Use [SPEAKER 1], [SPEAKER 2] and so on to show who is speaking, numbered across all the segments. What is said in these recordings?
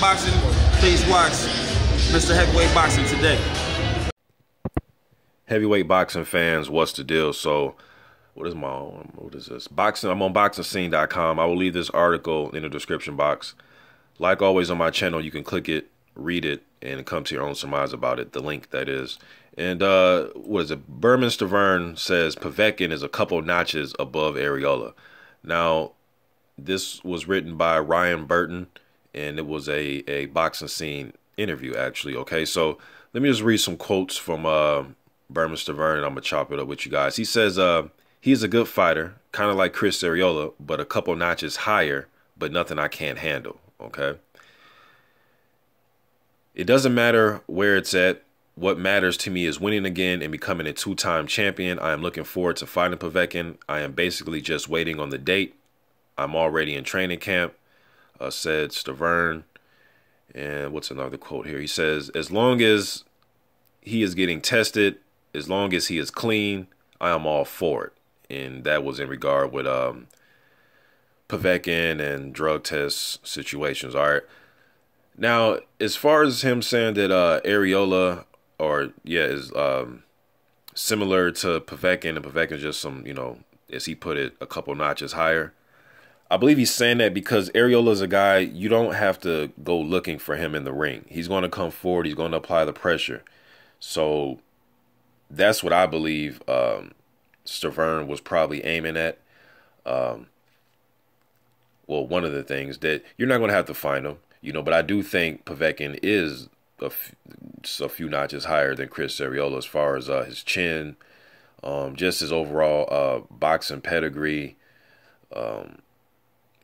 [SPEAKER 1] boxing, please watch Mr. Heavyweight Boxing today.
[SPEAKER 2] Heavyweight boxing fans, what's the deal? So, what is this? Boxing. I'm on BoxingScene.com. I will leave this article in the description box. Like always on my channel, you can click it, read it, and come to your own surmise about it. The link, that is. And what is it? Bermane Stiverne says Povetkin is a couple notches above Arreola. Now, this was written by Ryan Burton, and it was a Boxing Scene interview, actually. Okay, so let me just read some quotes from Bermane Stiverne, and I'm going to chop it up with you guys. He says, he's a good fighter, kind of like Chris Arreola, but a couple notches higher, but nothing I can't handle, okay? It doesn't matter where it's at. What matters to me is winning again and becoming a two-time champion. I am looking forward to fighting Povetkin. I am basically just waiting on the date. I'm already in training camp, said Stiverne. And what's another quote here? He says, as long as he is getting tested, as long as he is clean, I am all for it. And that was in regard with Povetkin and drug test situations. All right. Now, as far as him saying that Arreola is similar to Povetkin, and Povetkin's just some, as he put it, a couple notches higher. I believe he's saying that because Arreola's a guy, you don't have to go looking for him in the ring. He's going to come forward. He's going to apply the pressure. So that's what I believe Stiverne was probably aiming at. Well, one of the things that you're not going to have to find him, but I do think Povetkin is a few notches higher than Chris Arreola as far as his chin, just his overall boxing pedigree,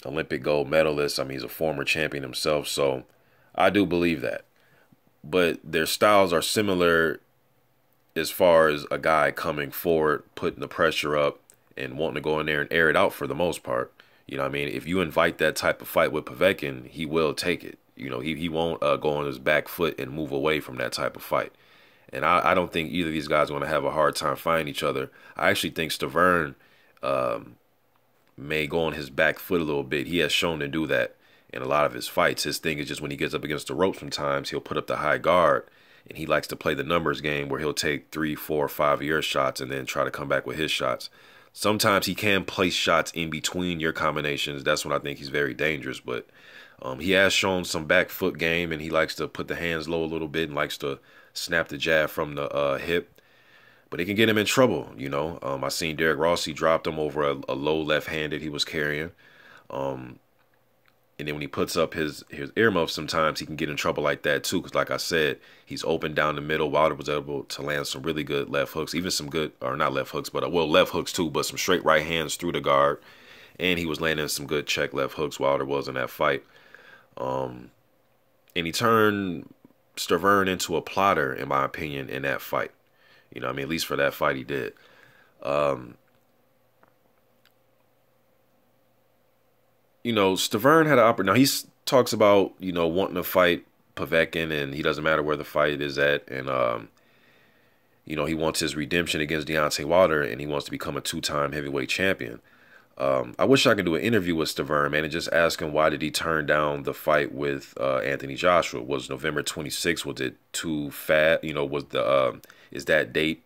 [SPEAKER 2] Olympic gold medalist. I mean, he's a former champion himself, so I do believe that. But their styles are similar as far as a guy coming forward, putting the pressure up, and wanting to go in there and air it out for the most part. You know what I mean? If you invite that type of fight with Povetkin, he will take it. He won't go on his back foot and move away from that type of fight. And I don't think either of these guys are going to have a hard time fighting each other. I actually think Stiverne may go on his back foot a little bit. He has shown to do that in a lot of his fights. His thing is just when he gets up against the ropes sometimes, he'll put up the high guard, and he likes to play the numbers game where he'll take 3, 4, 5 of your shots and then try to come back with his shots. Sometimes he can place shots in between your combinations. That's when I think he's very dangerous. But he has shown some back foot game, and he likes to put the hands low a little bit and likes to snap the jab from the hip. But it can get him in trouble, I seen Derek Rossi dropped him over a low left-handed he was carrying. And then when he puts up his earmuffs, sometimes he can get in trouble like that too. Because like I said, he's open down the middle. Wilder was able to land some really good left hooks, even some good, or not left hooks, but left hooks too, but some straight right hands through the guard. And he was landing some good check left hooks. Wilder was in that fight. And he turned Stiverne into a plotter, in my opinion, in that fight. At least for that fight he did. Stiverne had an opportunity. Now, he talks about, wanting to fight Povetkin, and he doesn't matter where the fight is at. And, he wants his redemption against Deontay Wilder, and he wants to become a two-time heavyweight champion. I wish I could do an interview with Stiverne, man, and just ask him why did he turn down the fight with Anthony Joshua. Was November 26th, was it too fat? Is that date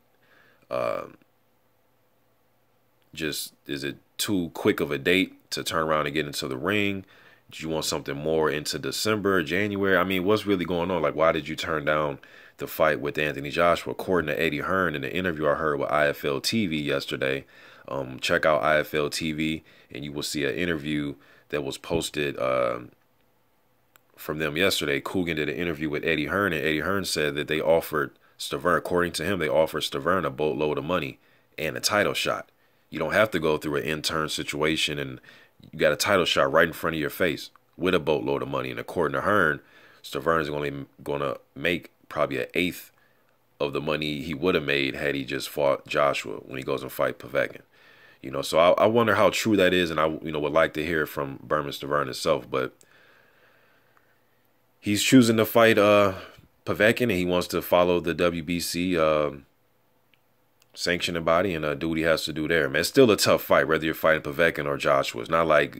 [SPEAKER 2] is it too quick of a date to turn around and get into the ring? Did you want something more into December, January? I mean, what's really going on? Like, why did you turn down the fight with Anthony Joshua? According to Eddie Hearn, in the interview I heard with IFL TV yesterday, check out IFL TV, and you will see an interview that was posted from them yesterday. Coogan did an interview with Eddie Hearn, and Eddie Hearn said that they offered Stiverne, according to him, they offered Stiverne a boatload of money and a title shot. You don't have to go through an intern situation, and you got a title shot right in front of your face with a boatload of money. And according to Hearn, Stiverne is only going to make probably 1/8 of the money he would have made had he just fought Joshua when he goes and fight Povetkin. So I wonder how true that is, and I would like to hear from Bermane Stiverne himself. But he's choosing to fight Povetkin, and he wants to follow the WBC sanctioning body and do what he has to do there. Man, it's still a tough fight, whether you're fighting Povetkin or Joshua. It's not like,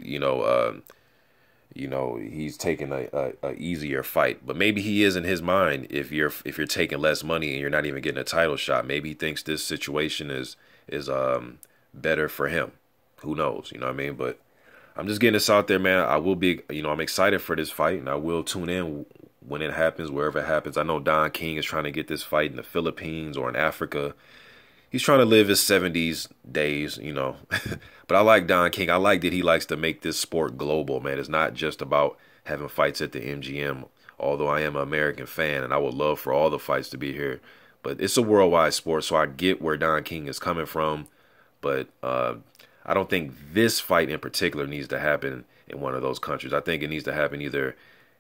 [SPEAKER 2] he's taking a easier fight. But maybe he is in his mind if you're taking less money and you're not even getting a title shot. Maybe he thinks this situation is better for him. Who knows? You know what I mean? But I'm just getting this out there, man. I will be, I'm excited for this fight, and I will tune in when it happens, wherever it happens. I know Don King is trying to get this fight in the Philippines or in Africa. He's trying to live his 70s days, But I like Don King. I like that he likes to make this sport global, man. It's not just about having fights at the MGM, although I am an American fan, and I would love for all the fights to be here. But it's a worldwide sport, so I get where Don King is coming from. But I don't think this fight in particular needs to happen in one of those countries. I think it needs to happen either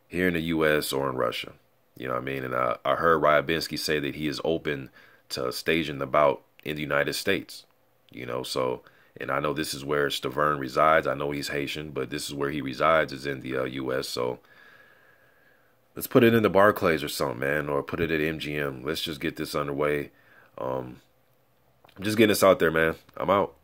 [SPEAKER 2] here in the U.S. or in Russia. You know what I mean? And I heard Ryabinski say that he is open to staging the bout in the United States. So, and I know this is where Stiverne resides. I know he's Haitian, but this is where he resides, is in the U.S. So let's put it in the Barclays or something, man, or put it at MGM. Let's just get this underway. I'm just getting this out there, man. I'm out.